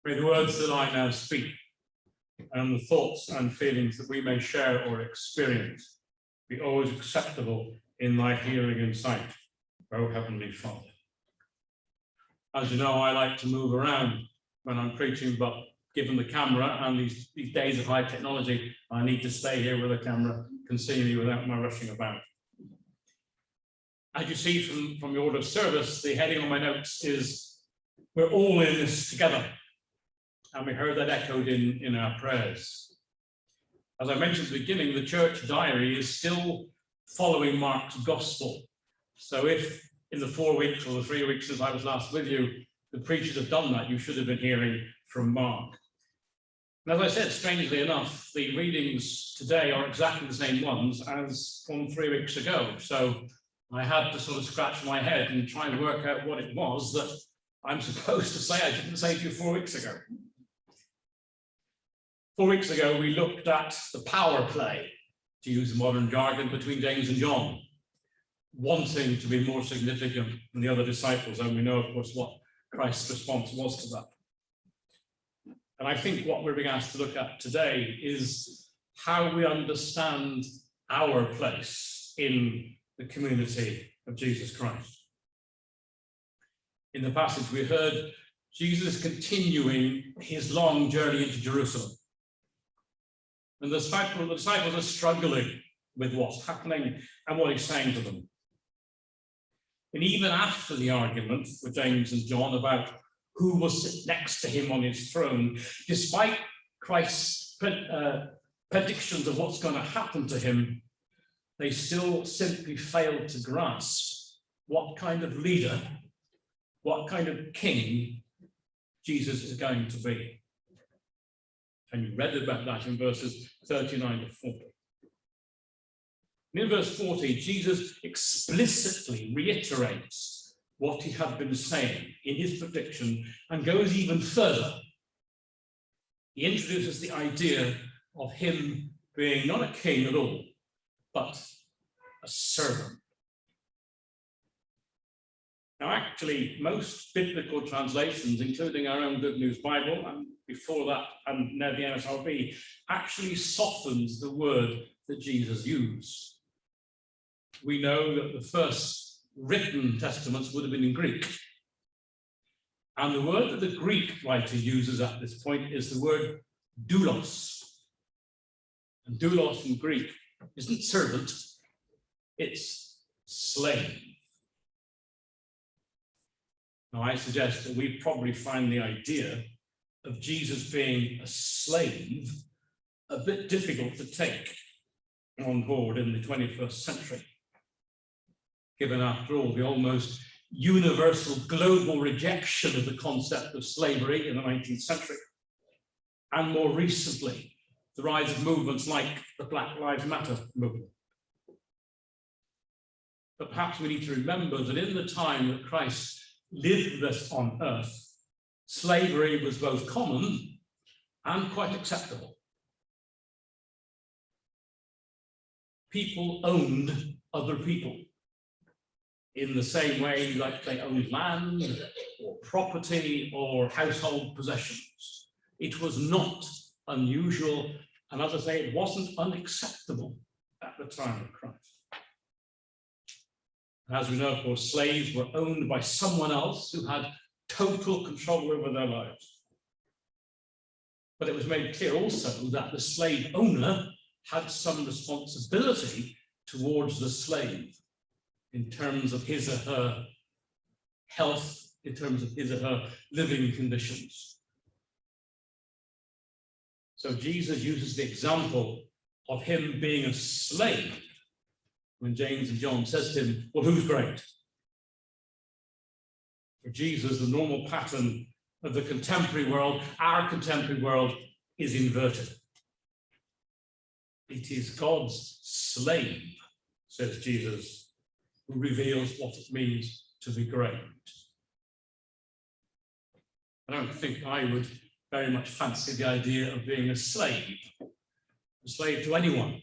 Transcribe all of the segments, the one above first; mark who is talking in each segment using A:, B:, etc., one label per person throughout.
A: May the words that I now speak and the thoughts and feelings that we may share or experience be always acceptable in thy hearing and sight, O Heavenly Father. As you know, I like to move around when I'm preaching, but given the camera and these days of high technology, I need to stay here where the camera can see me without my rushing about. As you see from the order of service, the heading on my notes is, we're all in this together. And we heard that echoed in our prayers. As I mentioned at the beginning, the church diary is still following Mark's gospel. So if in the 4 weeks or the 3 weeks since I was last with you, the preachers have done that, you should have been hearing from Mark. And as I said, strangely enough, the readings today are exactly the same ones as from 3 weeks ago. So I had to sort of scratch my head and try and work out what it was that I'm supposed to say I didn't say to you 4 weeks ago. 4 weeks ago, we looked at the power play, to use modern jargon, between James and John, wanting to be more significant than the other disciples. And we know, of course, what Christ's response was to that. And I think what we're being asked to look at today is how we understand our place in the community of Jesus Christ. In the passage we heard, Jesus continuing his long journey into Jerusalem. And the disciples are struggling with what's happening and what he's saying to them. And even after the argument with James and John about who will sit next to him on his throne, despite Christ's predictions of what's going to happen to him, they still simply failed to grasp what kind of leader, what kind of king Jesus is going to be. And you read about that in verses 39 to 40. And in verse 40, Jesus explicitly reiterates what he had been saying in his prediction and goes even further. He introduces the idea of him being not a king at all, but a servant. Now, actually, most biblical translations, including our own Good News Bible, and before that, and now the NSRB, actually softens the word that Jesus used. We know that the first written testaments would have been in Greek. And the word that the Greek writer uses at this point is the word doulos. And doulos in Greek isn't servant, it's slave. Now, I suggest that we probably find the idea of Jesus being a slave a bit difficult to take on board in the 21st century, given, after all, the almost universal global rejection of the concept of slavery in the 19th century, and more recently, the rise of movements like the Black Lives Matter movement. But perhaps we need to remember that in the time that Christ lived with us on earth, slavery was both common and quite acceptable. People owned other people in the same way like they owned land or property or household possessions. It was not unusual, and as I say, it wasn't unacceptable at the time of Christ. As we know, of course, slaves were owned by someone else who had total control over their lives. But it was made clear also that the slave owner had some responsibility towards the slave in terms of his or her health, in terms of his or her living conditions. So Jesus uses the example of him being a slave when James and John says to him, well, who's great? For Jesus, the normal pattern of the contemporary world, our contemporary world, is inverted. It is God's slave, says Jesus, who reveals what it means to be great. I don't think I would very much fancy the idea of being a slave to anyone.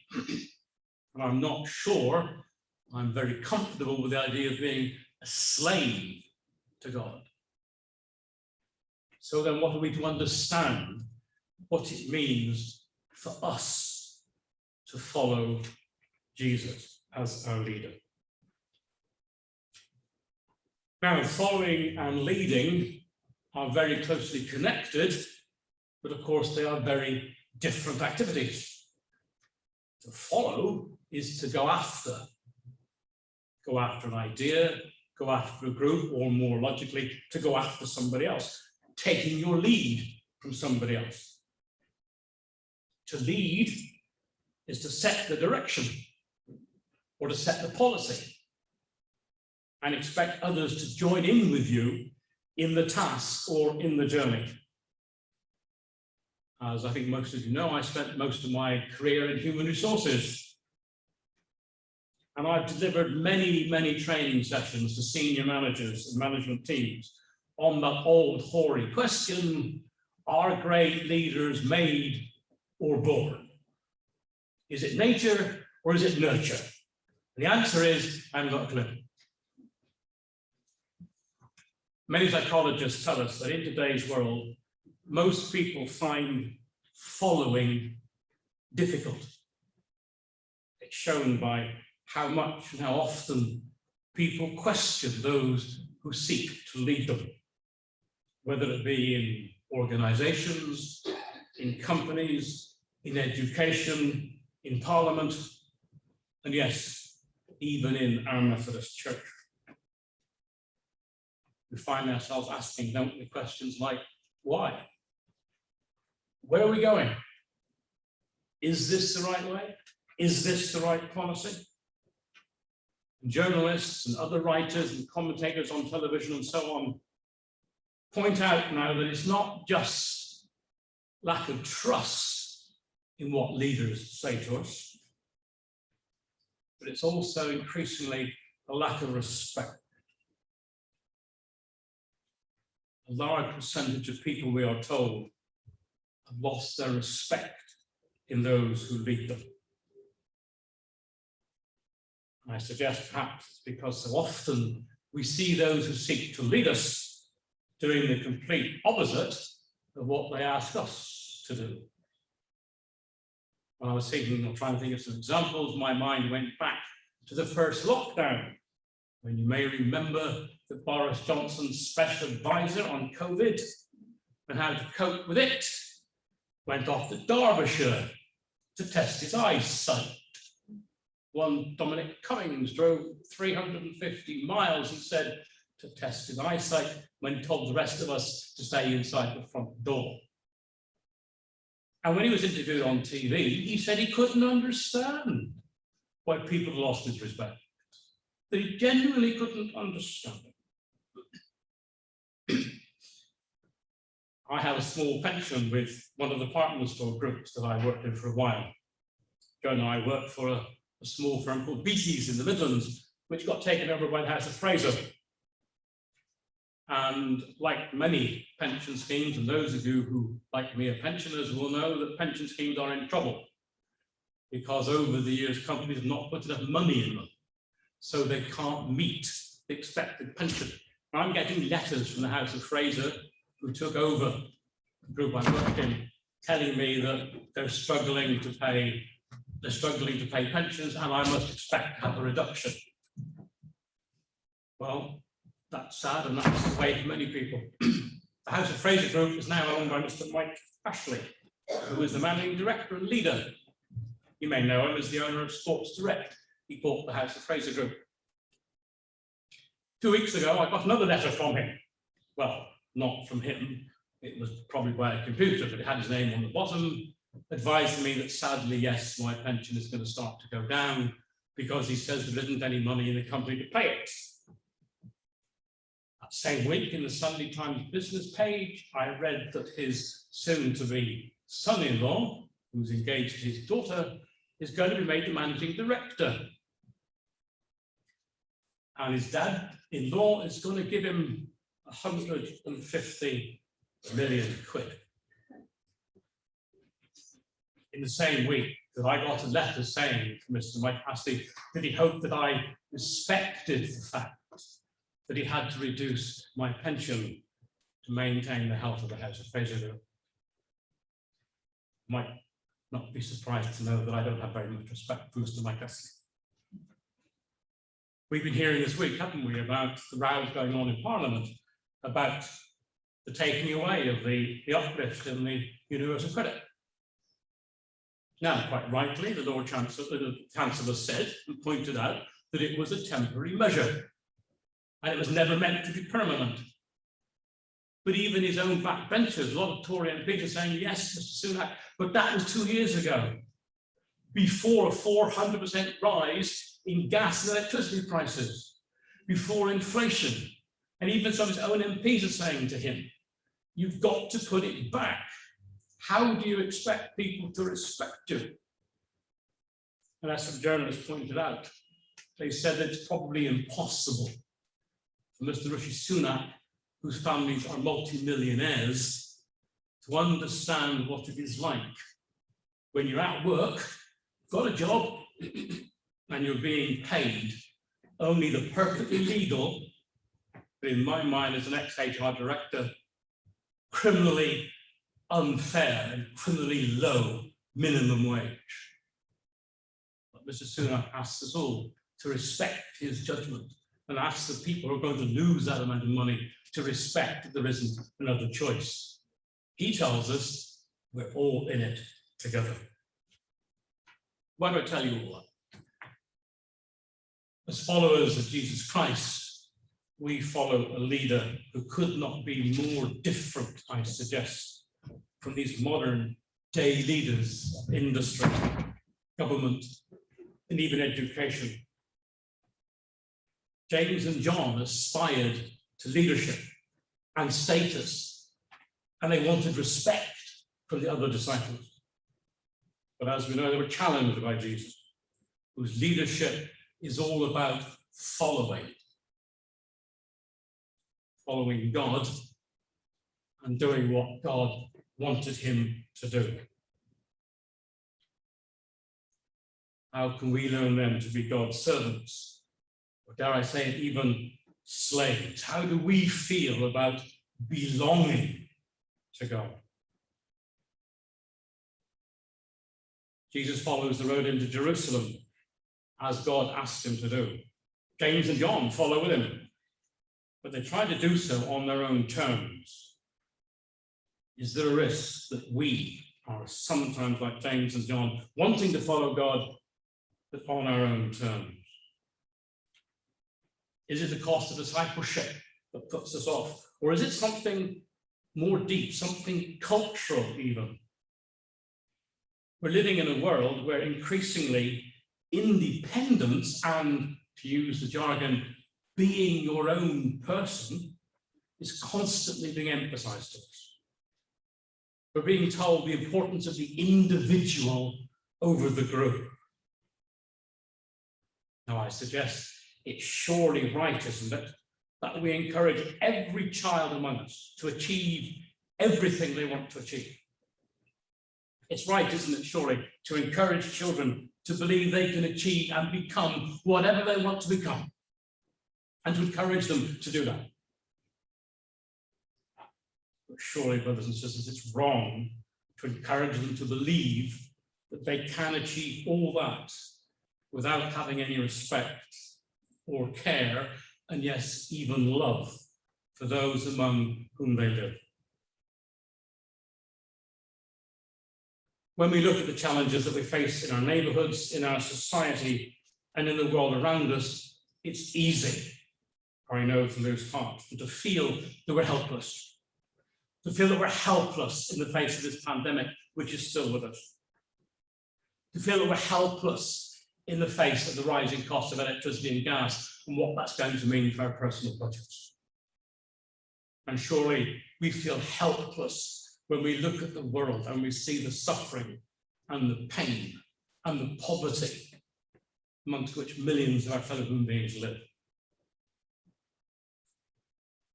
A: And I'm not sure I'm very comfortable with the idea of being a slave to God. So then what are we to understand what it means for us to follow Jesus as our leader? Now, following and leading are very closely connected, but of course they are very different activities. To follow is to go after an idea, go after a group, or more logically, to go after somebody else, taking your lead from somebody else. To lead is to set the direction or to set the policy and expect others to join in with you in the task or in the journey. As I think most of you know, I spent most of my career in human resources. And I've delivered many, many training sessions to senior managers and management teams on that old hoary question: are great leaders made or born? Is it nature or is it nurture? And the answer is, I haven't got a clue. Many psychologists tell us that in today's world, most people find following difficult. It's shown by how much and how often people question those who seek to lead them, whether it be in organizations, in companies, in education, in parliament, and yes, even in our Methodist Church. We find ourselves asking, don't we, questions like, why? Where are we going? Is this the right way? Is this the right policy? Journalists and other writers and commentators on television and so on point out now that it's not just lack of trust in what leaders say to us, but it's also increasingly a lack of respect. A large percentage of people, we are told, have lost their respect in those who lead them. I suggest perhaps it's because so often we see those who seek to lead us doing the complete opposite of what they ask us to do. When I was thinking or trying to think of some examples, my mind went back to the first lockdown, when you may remember that Boris Johnson's special advisor on COVID and how to cope with it went off to Derbyshire to test his eyesight. One Dominic Cummings drove 350 miles, he said, to test his eyesight when told the rest of us to stay inside the front door. And when he was interviewed on TV, he said he couldn't understand why people lost his respect, that he genuinely couldn't understand it. I have a small pension with one of the department store groups that I worked in for a while. Joe and I worked for a small firm called Beatties in the Midlands, which got taken over by the House of Fraser. And like many pension schemes, and those of you who, like me, are pensioners, will know that pension schemes are in trouble because over the years, companies have not put enough money in them, so they can't meet the expected pension. I'm getting letters from the House of Fraser, who took over the group I worked in, telling me that they're struggling to pay pensions, and I must expect to have a reduction. Well, that's sad, and that's the way for many people. The House of Fraser Group is now owned by Mr. Mike Ashley, who is the managing director and leader. You may know him as the owner of Sports Direct. He bought the House of Fraser Group. 2 weeks ago, I got another letter from him. Well, not from him. It was probably by a computer, but it had his name on the bottom, advising me that sadly, yes, my pension is going to start to go down because he says there isn't any money in the company to pay it. That same week, in the Sunday Times business page, I read that his soon-to-be son-in-law, who's engaged to his daughter, is going to be made the managing director. And his dad-in-law is going to give him 150 million quid. In the same week that I got a letter saying from Mr. Mike Askew that he hoped that I respected the fact that he had to reduce my pension to maintain the health of the house of Fraser. Might not be surprised to know that I don't have very much respect for Mr. Mike Askew. We've been hearing this week, haven't we, about the rows going on in Parliament about the taking away of the uplift in the universal credit. Now, quite rightly, the Lord Chancellor, the Chancellor said and pointed out that it was a temporary measure and it was never meant to be permanent. But even his own backbenchers, a lot of Tory MPs are saying, yes, Mr. Sunak, but that was 2 years ago, before a 400% rise in gas and electricity prices, before inflation. And even some of his own MPs are saying to him, you've got to put it back. How do you expect people to respect you? And as some journalists pointed out, they said that it's probably impossible for Mr. Rishi Sunak, whose families are multi-millionaires, to understand what it is like when you're at work, got a job, and you're being paid only the perfectly legal, but in my mind as an ex-HR director, criminally unfair and criminally low minimum wage. But Mr. Sunak asks us all to respect his judgment and asks the people who are going to lose that amount of money to respect that there isn't another choice. He tells us we're all in it together. Why do I tell you all that? As followers of Jesus Christ, we follow a leader who could not be more different, I suggest, from these modern day leaders of industry, government, and even education. James and John aspired to leadership and status, and they wanted respect from the other disciples. But as we know, they were challenged by Jesus, whose leadership is all about following God and doing what God wanted him to do. How can we learn then to be God's servants? Or dare I say it, even slaves? How do we feel about belonging to God? Jesus follows the road into Jerusalem as God asked him to do. James and John follow with him, but they try to do so on their own terms. Is there a risk that we are sometimes like James and John, wanting to follow God, but on our own terms? Is it the cost of discipleship that puts us off? Or is it something more deep, something cultural even? We're living in a world where increasingly independence and, to use the jargon, being your own person is constantly being emphasized to us. We're being told the importance of the individual over the group. Now, I suggest it's surely right, isn't it, that we encourage every child among us to achieve everything they want to achieve. It's right, isn't it, surely, to encourage children to believe they can achieve and become whatever they want to become, and to encourage them to do that. But surely, brothers and sisters, it's wrong to encourage them to believe that they can achieve all that without having any respect or care, and yes, even love for those among whom they live. When we look at the challenges that we face in our neighborhoods, in our society, and in the world around us, it's easy, I know, to lose heart and to feel that we're helpless. To feel that we're helpless in the face of this pandemic, which is still with us. To feel that we're helpless in the face of the rising cost of electricity and gas and what that's going to mean for our personal budgets. And surely we feel helpless when we look at the world and we see the suffering and the pain and the poverty amongst which millions of our fellow human beings live.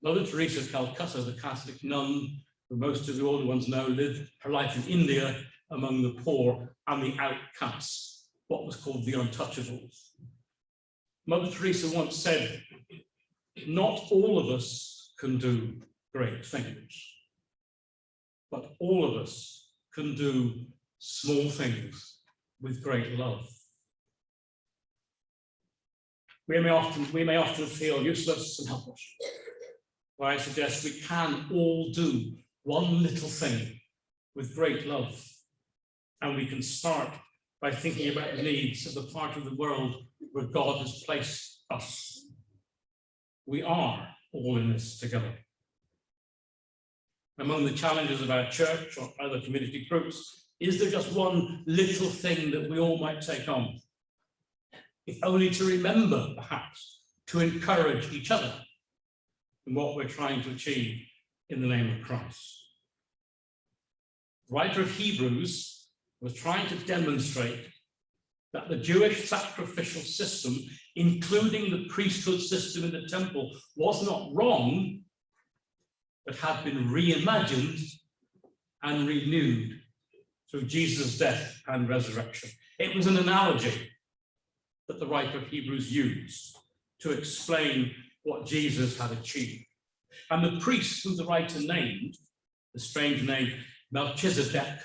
A: Mother Teresa of Calcutta, the Catholic nun, who most of the older ones know, lived her life in India among the poor and the outcasts, what was called the untouchables. Mother Teresa once said, "Not all of us can do great things. But all of us can do small things with great love. We may often feel useless and helpless. But I suggest we can all do one little thing with great love. And we can start by thinking about the needs of the part of the world where God has placed us. We are all in this together. Among the challenges of our church or other community groups, is there just one little thing that we all might take on? If only to remember, perhaps, to encourage each other in what we're trying to achieve in the name of Christ. The writer of Hebrews was trying to demonstrate that the Jewish sacrificial system, including the priesthood system in the temple, was not wrong, but had been reimagined and renewed through Jesus' death and resurrection. It was an analogy that the writer of Hebrews used to explain what Jesus had achieved. And the priest who the writer named, the strange name Melchizedek,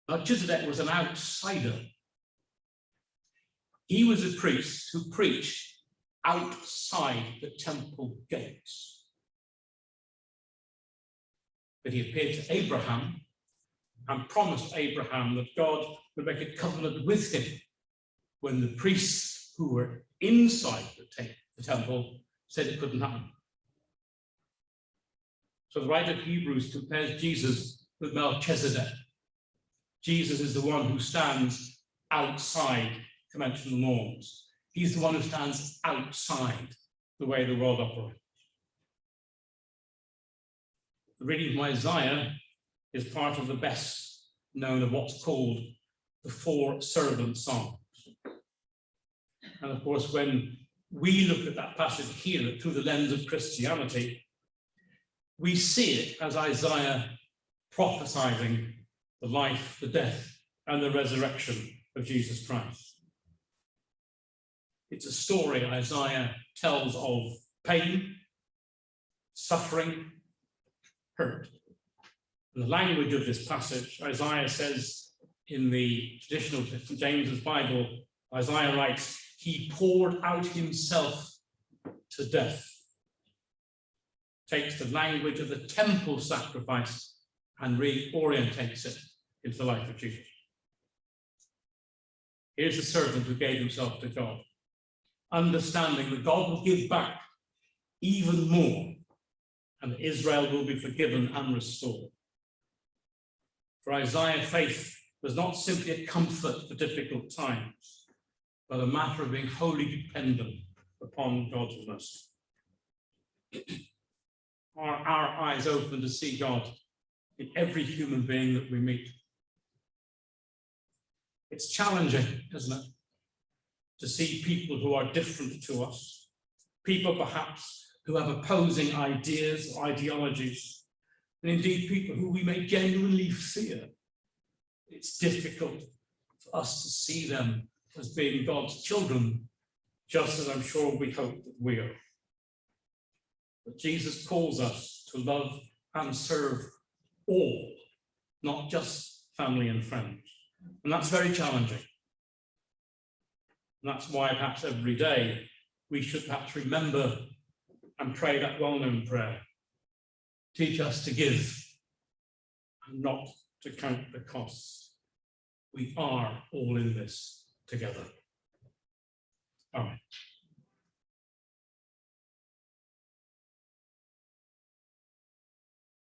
A: Melchizedek was an outsider. He was a priest who preached outside the temple gates. But he appeared to Abraham and promised Abraham that God would make a covenant with him when the priests who were inside the temple said it couldn't happen. So the writer of Hebrews compares Jesus with Melchizedek. Jesus is the one who stands outside conventional norms. He's the one who stands outside the way the world operates. The reading from Isaiah is part of the best known of what's called the Four Servant Songs. And of course, when we look at that passage here through the lens of Christianity, we see it as Isaiah prophesying the life, the death, and the resurrection of Jesus Christ. It's a story Isaiah tells of pain, suffering, hurt. In the language of this passage, Isaiah says in the traditional St. James's Bible, Isaiah writes, he poured out himself to death. Takes the language of the temple sacrifice and reorientates it into the life of Jesus. Here's the servant who gave himself to God, understanding that God will give back even more, and Israel will be forgiven and restored. For Isaiah, faith was not simply a comfort for difficult times, but a matter of being wholly dependent upon God's mercy. Are our eyes open to see God in every human being that we meet? It's challenging, isn't it, to see people who are different to us, people perhaps who have opposing ideas or ideologies, and indeed people who we may genuinely fear. It's difficult for us to see them as being God's children, just as I'm sure we hope that we are. But Jesus calls us to love and serve all, not just family and friends. And that's very challenging. And that's why perhaps every day we should perhaps remember and pray that well-known prayer. Teach us to give and not to count the costs. We are all in this together. Amen.